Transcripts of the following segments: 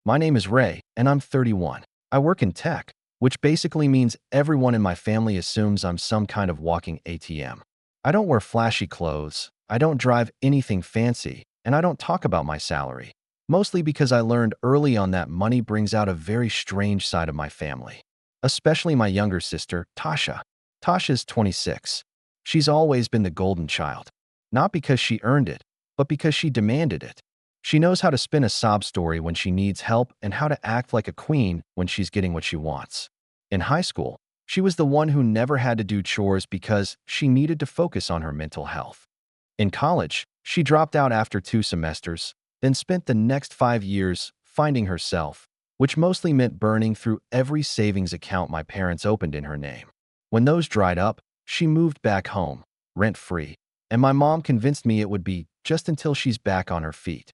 My name is Ray, and I'm 31. I work in tech, which basically means everyone in my family assumes I'm some kind of walking ATM. I don't wear flashy clothes, I don't drive anything fancy, and I don't talk about my salary. Mostly because I learned early on that money brings out a very strange side of my family. Especially my younger sister, Tasha. Tasha's 26. She's always been the golden child. Not because she earned it, but because she demanded it. She knows how to spin a sob story when she needs help and how to act like a queen when she's getting what she wants. In high school, she was the one who never had to do chores because she needed to focus on her mental health. In college, she dropped out after 2 semesters, then spent the next 5 years finding herself, which mostly meant burning through every savings account my parents opened in her name. When those dried up, she moved back home, rent-free, and my mom convinced me it would be just until she's back on her feet.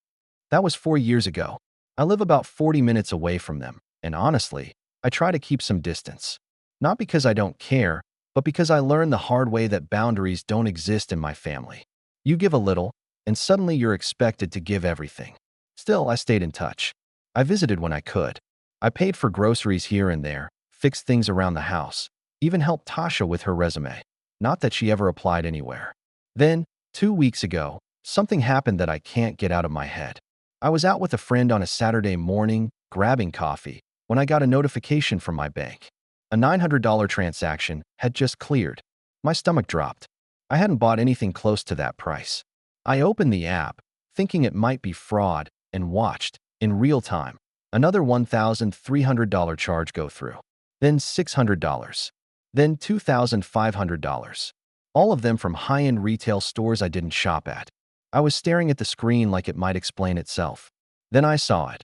That was 4 years ago. I live about 40 minutes away from them, and honestly, I try to keep some distance. Not because I don't care, but because I learned the hard way that boundaries don't exist in my family. You give a little, and suddenly you're expected to give everything. Still, I stayed in touch. I visited when I could. I paid for groceries here and there, fixed things around the house, even helped Tasha with her resume. Not that she ever applied anywhere. Then, 2 weeks ago, something happened that I can't get out of my head. I was out with a friend on a Saturday morning, grabbing coffee, when I got a notification from my bank. A $900 transaction had just cleared. My stomach dropped. I hadn't bought anything close to that price. I opened the app, thinking it might be fraud, and watched, in real time, another $1,300 charge go through. Then $600. Then $2,500. All of them from high-end retail stores I didn't shop at. I was staring at the screen like it might explain itself. Then I saw it.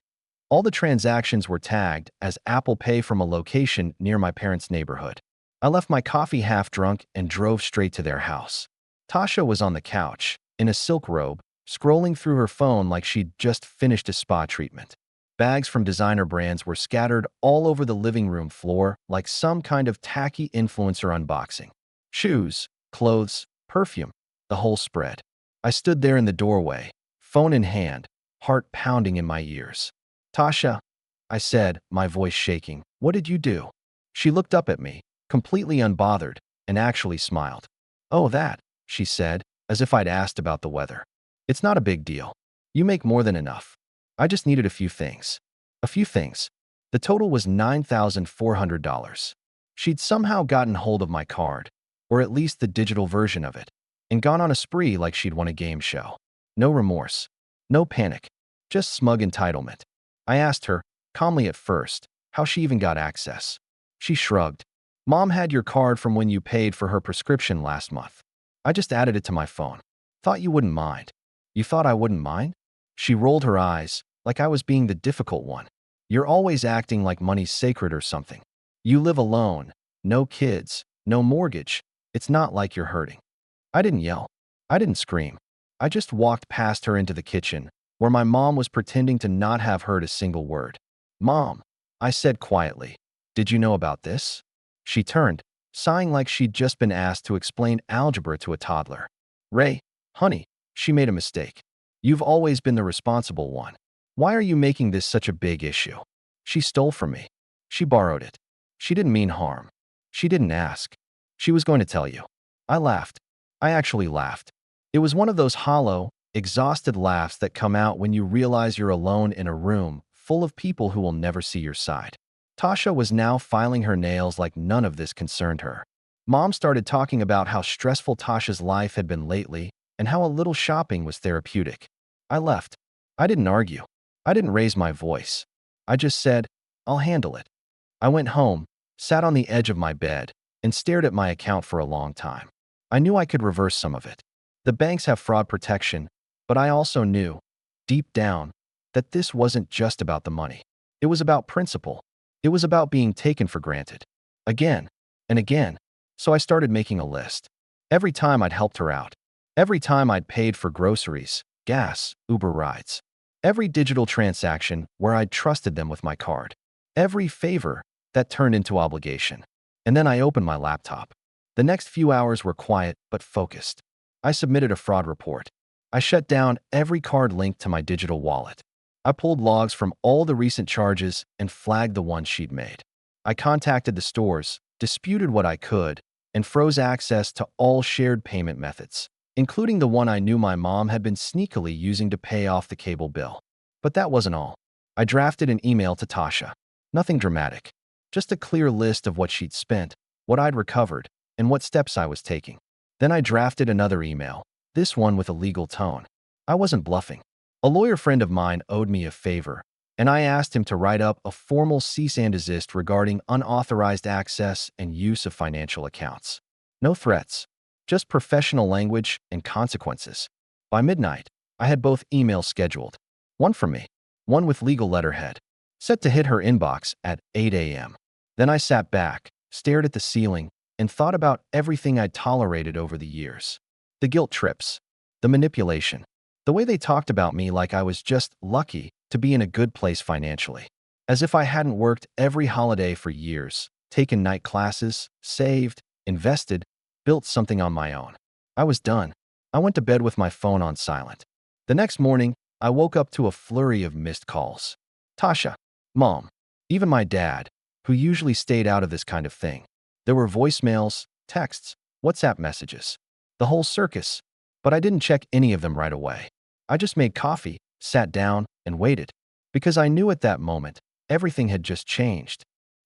All the transactions were tagged as Apple Pay from a location near my parents' neighborhood. I left my coffee half drunk and drove straight to their house. Tasha was on the couch, in a silk robe, scrolling through her phone like she'd just finished a spa treatment. Bags from designer brands were scattered all over the living room floor like some kind of tacky influencer unboxing. Shoes, clothes, perfume, the whole spread. I stood there in the doorway, phone in hand, heart pounding in my ears. "Tasha," I said, my voice shaking, "what did you do?" She looked up at me, completely unbothered, and actually smiled. "Oh, that," she said, as if I'd asked about the weather. "It's not a big deal. You make more than enough. I just needed a few things." A few things. The total was $9,400. She'd somehow gotten hold of my card, or at least the digital version of it, and gone on a spree like she'd won a game show. No remorse. No panic. Just smug entitlement. I asked her, calmly at first, how she even got access. She shrugged. "Mom had your card from when you paid for her prescription last month. I just added it to my phone. Thought you wouldn't mind." "You thought I wouldn't mind?" She rolled her eyes, like I was being the difficult one. "You're always acting like money's sacred or something. You live alone, no kids, no mortgage. It's not like you're hurting." I didn't yell. I didn't scream. I just walked past her into the kitchen, where my mom was pretending to not have heard a single word. "Mom," I said quietly, "did you know about this?" She turned, sighing like she'd just been asked to explain algebra to a toddler. "Ray, honey, she made a mistake. You've always been the responsible one. Why are you making this such a big issue? She stole from me. She borrowed it. She didn't mean harm. She didn't ask. She was going to tell you." I laughed. I actually laughed. It was one of those hollow, exhausted laughs that come out when you realize you're alone in a room full of people who will never see your side. Tasha was now filing her nails like none of this concerned her. Mom started talking about how stressful Tasha's life had been lately and how a little shopping was therapeutic. I left. I didn't argue. I didn't raise my voice. I just said, "I'll handle it." I went home, sat on the edge of my bed, and stared at my account for a long time. I knew I could reverse some of it. The banks have fraud protection, but I also knew, deep down, that this wasn't just about the money. It was about principle. It was about being taken for granted. Again and again. So I started making a list. Every time I'd helped her out. Every time I'd paid for groceries, gas, Uber rides. Every digital transaction where I'd trusted them with my card. Every favor that turned into obligation. And then I opened my laptop. The next few hours were quiet but focused. I submitted a fraud report. I shut down every card linked to my digital wallet. I pulled logs from all the recent charges and flagged the ones she'd made. I contacted the stores, disputed what I could, and froze access to all shared payment methods, including the one I knew my mom had been sneakily using to pay off the cable bill. But that wasn't all. I drafted an email to Tasha. Nothing dramatic, just a clear list of what she'd spent, what I'd recovered, and what steps I was taking. Then I drafted another email, this one with a legal tone. I wasn't bluffing. A lawyer friend of mine owed me a favor, and I asked him to write up a formal cease and desist regarding unauthorized access and use of financial accounts. No threats, just professional language and consequences. By midnight, I had both emails scheduled, one from me, one with legal letterhead, set to hit her inbox at 8 a.m. Then I sat back, stared at the ceiling, and thought about everything I'd tolerated over the years. The guilt trips, the manipulation, the way they talked about me like I was just lucky to be in a good place financially, as if I hadn't worked every holiday for years, taken night classes, saved, invested, built something on my own. I was done. I went to bed with my phone on silent. The next morning, I woke up to a flurry of missed calls. Tasha, Mom, even my dad, who usually stayed out of this kind of thing. There were voicemails, texts, WhatsApp messages, the whole circus, but I didn't check any of them right away. I just made coffee, sat down, and waited, because I knew at that moment, everything had just changed.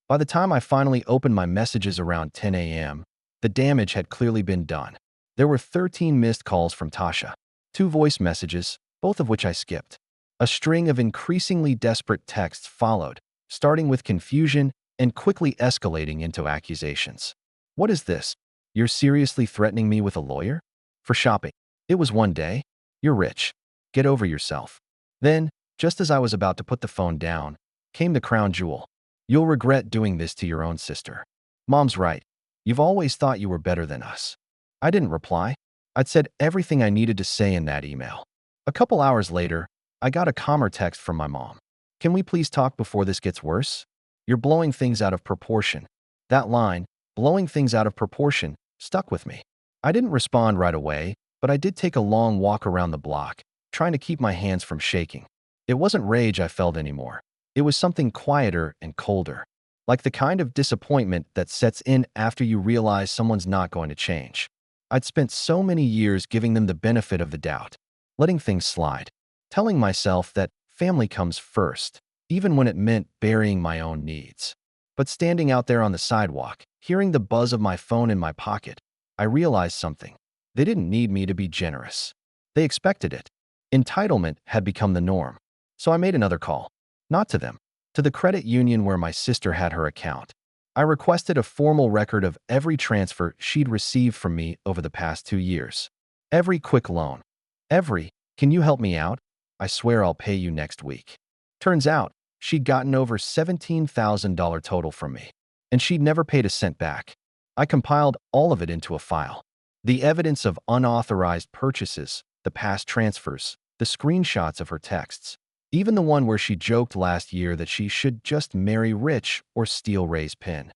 By the time I finally opened my messages around 10 a.m., the damage had clearly been done. There were 13 missed calls from Tasha, 2 voice messages, both of which I skipped. A string of increasingly desperate texts followed, starting with confusion and quickly escalating into accusations. What is this? You're seriously threatening me with a lawyer? For shopping. It was one day. You're rich. Get over yourself. Then, just as I was about to put the phone down, came the crown jewel. You'll regret doing this to your own sister. Mom's right. You've always thought you were better than us. I didn't reply. I'd said everything I needed to say in that email. A couple hours later, I got a calmer text from my mom. Can we please talk before this gets worse? You're blowing things out of proportion. That line, blowing things out of proportion, stuck with me. I didn't respond right away, but I did take a long walk around the block, trying to keep my hands from shaking. It wasn't rage I felt anymore. It was something quieter and colder, like the kind of disappointment that sets in after you realize someone's not going to change. I'd spent so many years giving them the benefit of the doubt, letting things slide, telling myself that family comes first, even when it meant burying my own needs. But standing out there on the sidewalk, hearing the buzz of my phone in my pocket, I realized something. They didn't need me to be generous. They expected it. Entitlement had become the norm. So I made another call. Not to them, to the credit union where my sister had her account. I requested a formal record of every transfer she'd received from me over the past 2 years. Every quick loan. Every, can you help me out? I swear I'll pay you next week. Turns out, she'd gotten over $17,000 total from me, and she'd never paid a cent back. I compiled all of it into a file. The evidence of unauthorized purchases, the past transfers, the screenshots of her texts, even the one where she joked last year that she should just marry rich or steal Ray's pin.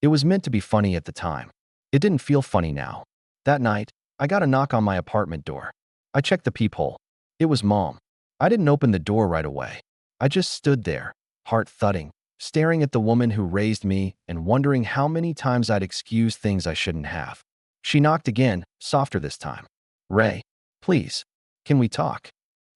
It was meant to be funny at the time. It didn't feel funny now. That night, I got a knock on my apartment door. I checked the peephole. It was Mom. I didn't open the door right away. I just stood there, heart thudding, staring at the woman who raised me and wondering how many times I'd excused things I shouldn't have. She knocked again, softer this time. Ray, please, can we talk?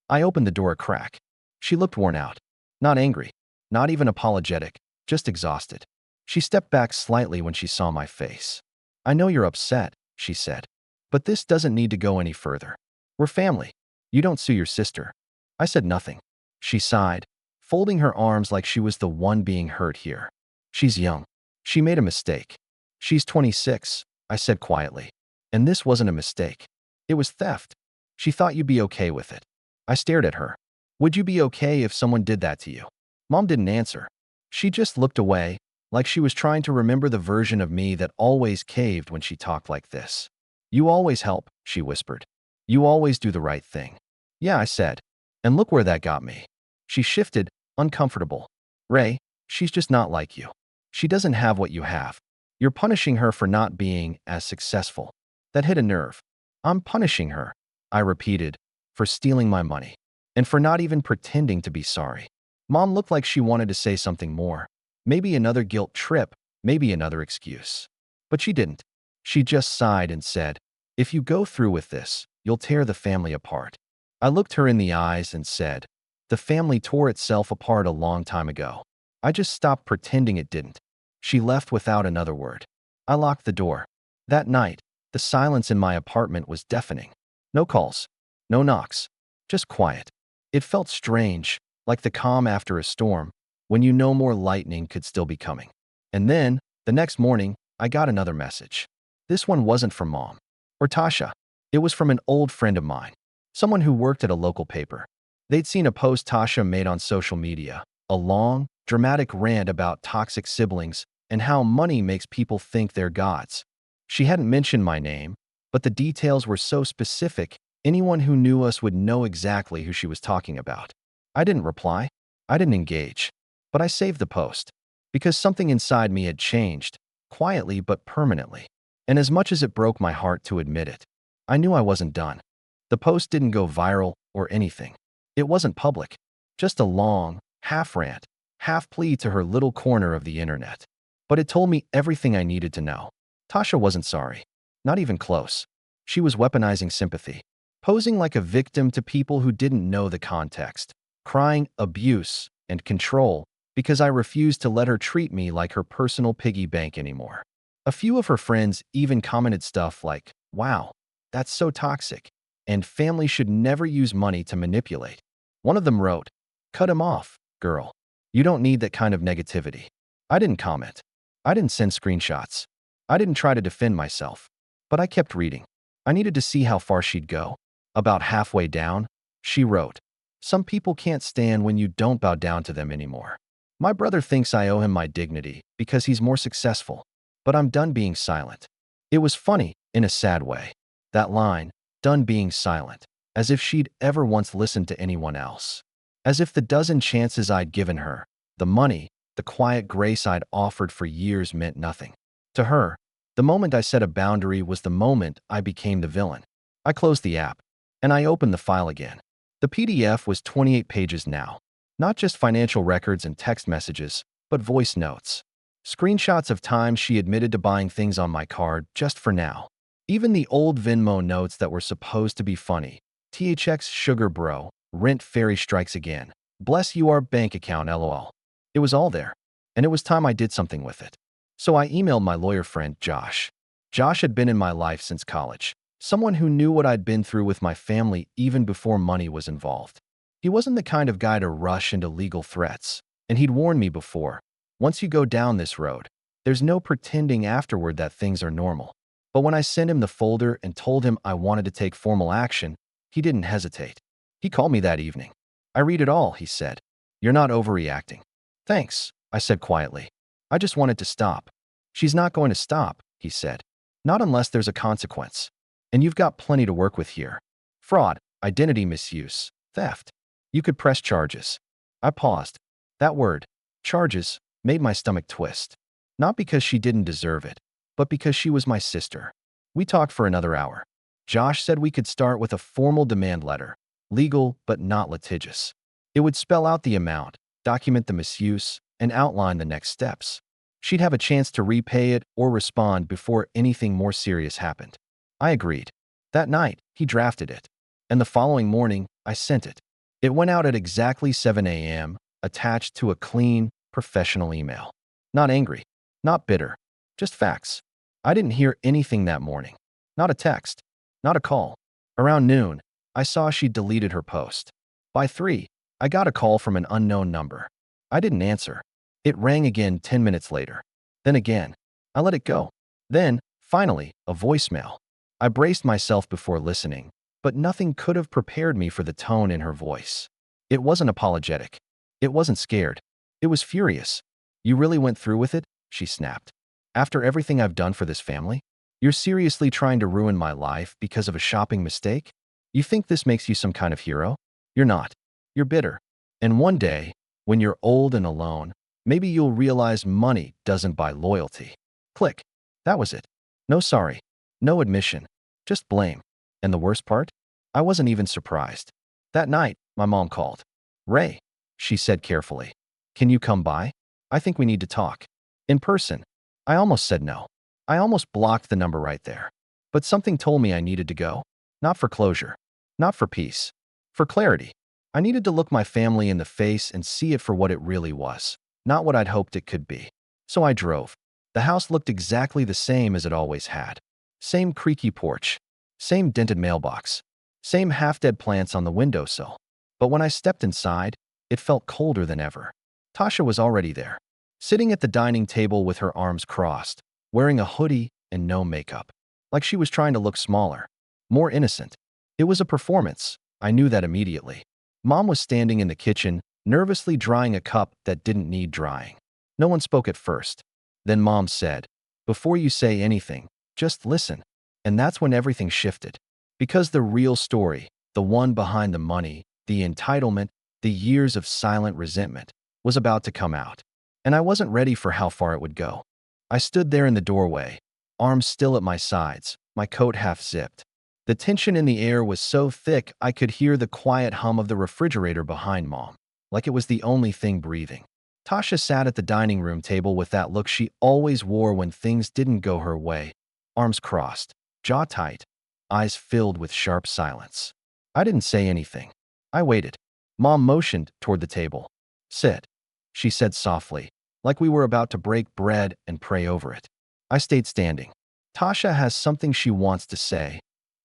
I opened the door a crack. She looked worn out. Not angry, not even apologetic, just exhausted. She stepped back slightly when she saw my face. I know you're upset, she said, but this doesn't need to go any further. We're family. You don't sue your sister. I said nothing. She sighed, folding her arms like she was the one being hurt here. She's young. She made a mistake. She's 26, I said quietly. And this wasn't a mistake. It was theft. She thought you'd be okay with it. I stared at her. Would you be okay if someone did that to you? Mom didn't answer. She just looked away, like she was trying to remember the version of me that always caved when she talked like this. You always help, she whispered. You always do the right thing. Yeah, I said. And look where that got me. She shifted, uncomfortable. Ray, she's just not like you. She doesn't have what you have. You're punishing her for not being as successful. That hit a nerve. I'm punishing her, I repeated, for stealing my money. and for not even pretending to be sorry. Mom looked like she wanted to say something more. Maybe another guilt trip, maybe another excuse. But she didn't. She just sighed and said, "If you go through with this, you'll tear the family apart." I looked her in the eyes and said, "The family tore itself apart a long time ago. I just stopped pretending it didn't." She left without another word. I locked the door. That night, the silence in my apartment was deafening. No calls, no knocks, just quiet. It felt strange, like the calm after a storm, when you know more lightning could still be coming. And then, the next morning, I got another message. This one wasn't from Mom or Tasha. It was from an old friend of mine, someone who worked at a local paper. They'd seen a post Tasha made on social media, a long, dramatic rant about toxic siblings and how money makes people think they're gods. She hadn't mentioned my name, but the details were so specific, anyone who knew us would know exactly who she was talking about. I didn't reply. I didn't engage. But I saved the post, because something inside me had changed, quietly but permanently. And as much as it broke my heart to admit it, I knew I wasn't done. The post didn't go viral or anything. It wasn't public. Just a long, half rant, half plea to her little corner of the internet. But it told me everything I needed to know. Tasha wasn't sorry. Not even close. She was weaponizing sympathy, posing like a victim to people who didn't know the context, crying abuse and control because I refused to let her treat me like her personal piggy bank anymore. A few of her friends even commented stuff like, "Wow, that's so toxic," and "family should never use money to manipulate." One of them wrote, "Cut him off, girl. You don't need that kind of negativity." I didn't comment. I didn't send screenshots. I didn't try to defend myself. But I kept reading. I needed to see how far she'd go. About halfway down, she wrote, "Some people can't stand when you don't bow down to them anymore. My brother thinks I owe him my dignity because he's more successful, but I'm done being silent." It was funny, in a sad way. That line, "done being silent," as if she'd ever once listened to anyone else. As if the dozen chances I'd given her, the money, the quiet grace I'd offered for years meant nothing. To her, the moment I set a boundary was the moment I became the villain. I closed the app, and I opened the file again. The PDF was 28 pages now. Not just financial records and text messages, but voice notes. Screenshots of times she admitted to buying things on my card just for now. Even the old Venmo notes that were supposed to be funny. THX sugar bro, rent fairy strikes again. Bless you our bank account lol. It was all there, and it was time I did something with it. So I emailed my lawyer friend, Josh. Josh had been in my life since college, someone who knew what I'd been through with my family even before money was involved. He wasn't the kind of guy to rush into legal threats, and he'd warned me before. Once you go down this road, there's no pretending afterward that things are normal. But when I sent him the folder and told him I wanted to take formal action, he didn't hesitate. He called me that evening. "I read it all," he said. "You're not overreacting." "Thanks," I said quietly. "I just wanted to stop." "She's not going to stop," he said. "Not unless there's a consequence. And you've got plenty to work with here. Fraud, identity misuse, theft. You could press charges." I paused. That word, charges, made my stomach twist. Not because she didn't deserve it, but because she was my sister. We talked for another hour. Josh said we could start with a formal demand letter, legal but not litigious. It would spell out the amount, document the misuse, and outline the next steps. She'd have a chance to repay it or respond before anything more serious happened. I agreed. That night, he drafted it. And the following morning, I sent it. It went out at exactly 7 a.m., attached to a clean, professional email. Not angry, not bitter, just facts. I didn't hear anything that morning. Not a text, not a call. Around noon, I saw she'd deleted her post. By 3, I got a call from an unknown number. I didn't answer. It rang again 10 minutes later. Then again. I let it go. Then, finally, a voicemail. I braced myself before listening, but nothing could have prepared me for the tone in her voice. It wasn't apologetic. It wasn't scared. It was furious. "You really went through with it?" she snapped. "After everything I've done for this family? You're seriously trying to ruin my life because of a shopping mistake? You think this makes you some kind of hero? You're not. You're bitter. And one day, when you're old and alone, maybe you'll realize money doesn't buy loyalty." Click. That was it. No sorry. No admission. Just blame. And the worst part? I wasn't even surprised. That night, My mom called. "Ray," she said carefully. "Can you come by? I think we need to talk. In person." I almost said no. I almost blocked the number right there. But something told me I needed to go. Not for closure. Not for peace. For clarity. I needed to look my family in the face and see it for what it really was, not what I'd hoped it could be. So I drove. The house looked exactly the same as it always had. Same creaky porch. Same dented mailbox. Same half-dead plants on the windowsill. But when I stepped inside, it felt colder than ever. Tasha was already there, sitting at the dining table with her arms crossed, wearing a hoodie and no makeup, like she was trying to look smaller, more innocent. It was a performance. I knew that immediately. Mom was standing in the kitchen, nervously drying a cup that didn't need drying. No one spoke at first. Then Mom said, "Before you say anything, just listen." And that's when everything shifted. Because the real story, the one behind the money, the entitlement, the years of silent resentment, was about to come out. And I wasn't ready for how far it would go. I stood there in the doorway, arms still at my sides, my coat half zipped. The tension in the air was so thick I could hear the quiet hum of the refrigerator behind Mom, like it was the only thing breathing. Tasha sat at the dining room table with that look she always wore when things didn't go her way, arms crossed, jaw tight, eyes filled with sharp silence. I didn't say anything. I waited. Mom motioned toward the table. "Sit," she said softly, like we were about to break bread and pray over it. I stayed standing. "Tasha has something she wants to say,"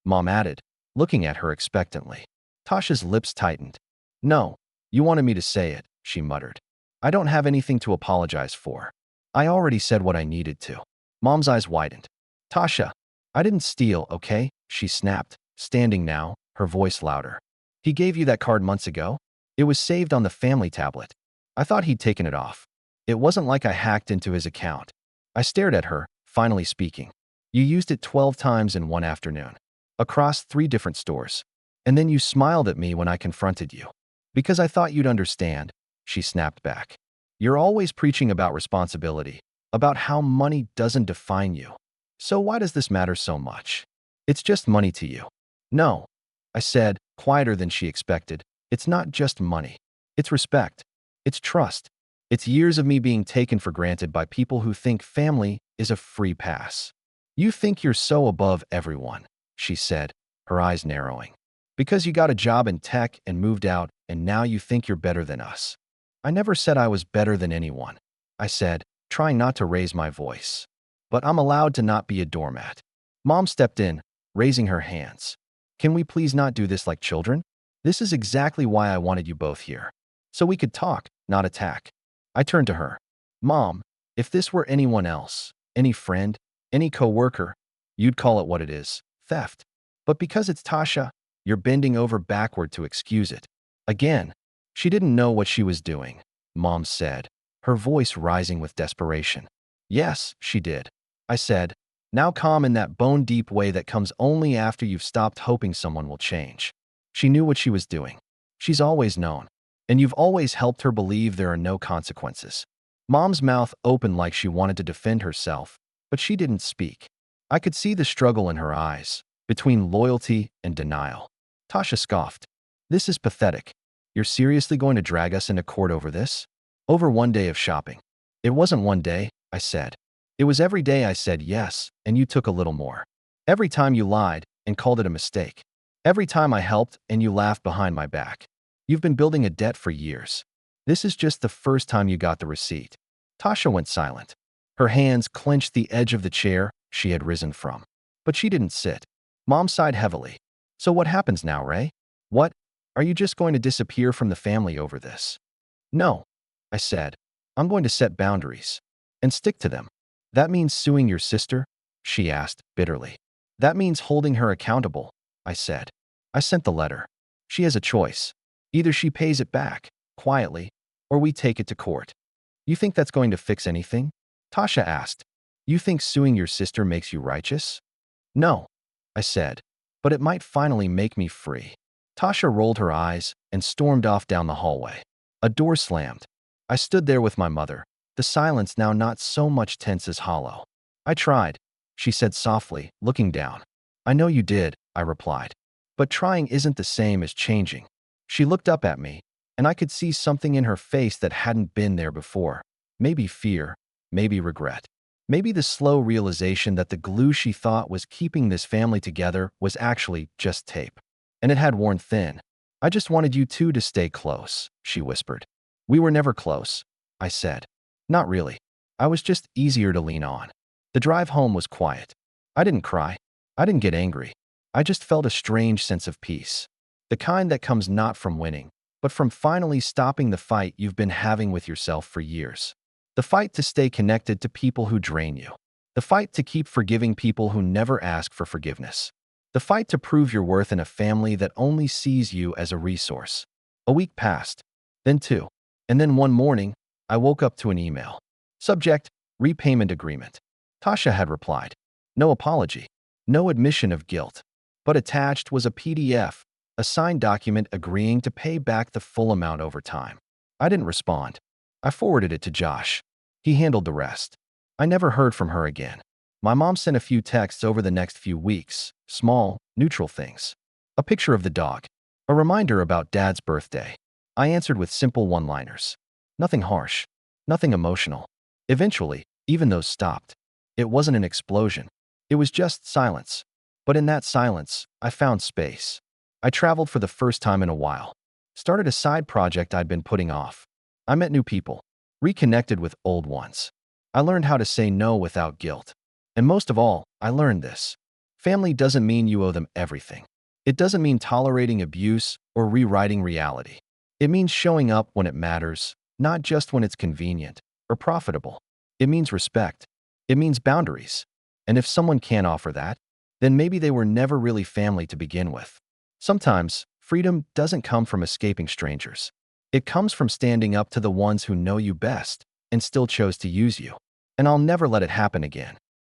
Mom added, looking at her expectantly. Tasha's lips tightened. "No, you wanted me to say it," she muttered. "I don't have anything to apologize for. I already said what I needed to." Mom's eyes widened. "Tasha, I didn't steal, okay?" she snapped, standing now, her voice louder. "He gave you that card months ago? It was saved on the family tablet. I thought he'd taken it off. It wasn't like I hacked into his account." I stared at her, finally speaking. "You used it 12 times in one afternoon, across 3 different stores. And then you smiled at me when I confronted you. Because I thought you'd understand," she snapped back. "You're always preaching about responsibility, about how money doesn't define you. So why does this matter so much? It's just money to you." "No," I said, quieter than she expected. "It's not just money. It's respect. It's trust. It's years of me being taken for granted by people who think family is a free pass." "You think you're so above everyone," she said, her eyes narrowing. "Because you got a job in tech and moved out, and now you think you're better than us." "I never said I was better than anyone," I said, trying not to raise my voice. "But I'm allowed to not be a doormat." Mom stepped in, raising her hands. "Can we please not do this like children? This is exactly why I wanted you both here. So we could talk, not attack." I turned to her. "Mom, if this were anyone else, any friend, any coworker, you'd call it what it is, theft. But because it's Tasha, you're bending over backward to excuse it." Again, she didn't know what she was doing, Mom said, her voice rising with desperation. "Yes, she did," I said, now calm in that bone-deep way that comes only after you've stopped hoping someone will change. "She knew what she was doing. She's always known. And you've always helped her believe there are no consequences." Mom's mouth opened like she wanted to defend herself, but she didn't speak. I could see the struggle in her eyes, between loyalty and denial. Tasha scoffed. "This is pathetic. You're seriously going to drag us into court over this? Over one day of shopping?" "It wasn't one day," I said. "It was every day I said yes, and you took a little more. Every time you lied and called it a mistake. Every time I helped and you laughed behind my back. You've been building a debt for years. This is just the first time you got the receipt." Tasha went silent. Her hands clenched the edge of the chair she had risen from. But she didn't sit. Mom sighed heavily. "So what happens now, Ray? What? Are you just going to disappear from the family over this?" "No," I said. "I'm going to set boundaries. And stick to them." "That means suing your sister?" she asked bitterly. "That means holding her accountable," I said. "I sent the letter. She has a choice. Either she pays it back, quietly, or we take it to court." "You think that's going to fix anything?" Tasha asked. "You think suing your sister makes you righteous?" "No," I said, "but it might finally make me free." Tasha rolled her eyes and stormed off down the hallway. A door slammed. I stood there with my mother, the silence now not so much tense as hollow. "I tried," she said softly, looking down. "I know you did," I replied. "But trying isn't the same as changing." She looked up at me, and I could see something in her face that hadn't been there before. Maybe fear, maybe regret. Maybe the slow realization that the glue she thought was keeping this family together was actually just tape. And it had worn thin. "I just wanted you two to stay close," she whispered. "We were never close," I said. "Not really. I was just easier to lean on." The drive home was quiet. I didn't cry. I didn't get angry. I just felt a strange sense of peace. The kind that comes not from winning, but from finally stopping the fight you've been having with yourself for years. The fight to stay connected to people who drain you. The fight to keep forgiving people who never ask for forgiveness. The fight to prove your worth in a family that only sees you as a resource. A week passed, then two, and then one morning, I woke up to an email. Subject: repayment agreement. Tasha had replied. No apology, no admission of guilt, but attached was a PDF, a signed document agreeing to pay back the full amount over time. I didn't respond. I forwarded it to Josh. He handled the rest. I never heard from her again. My mom sent a few texts over the next few weeks, small, neutral things. A picture of the dog. A reminder about Dad's birthday. I answered with simple one-liners. Nothing harsh. Nothing emotional. Eventually, even those stopped. It wasn't an explosion. It was just silence. But in that silence, I found space. I traveled for the first time in a while. Started a side project I'd been putting off. I met new people. Reconnected with old ones. I learned how to say no without guilt. And most of all, I learned this. Family doesn't mean you owe them everything. It doesn't mean tolerating abuse or rewriting reality. It means showing up when it matters, not just when it's convenient or profitable. It means respect. It means boundaries. And if someone can't offer that, then maybe they were never really family to begin with. Sometimes, freedom doesn't come from escaping strangers. It comes from standing up to the ones who know you best and still chose to use you. And I'll never let it happen again.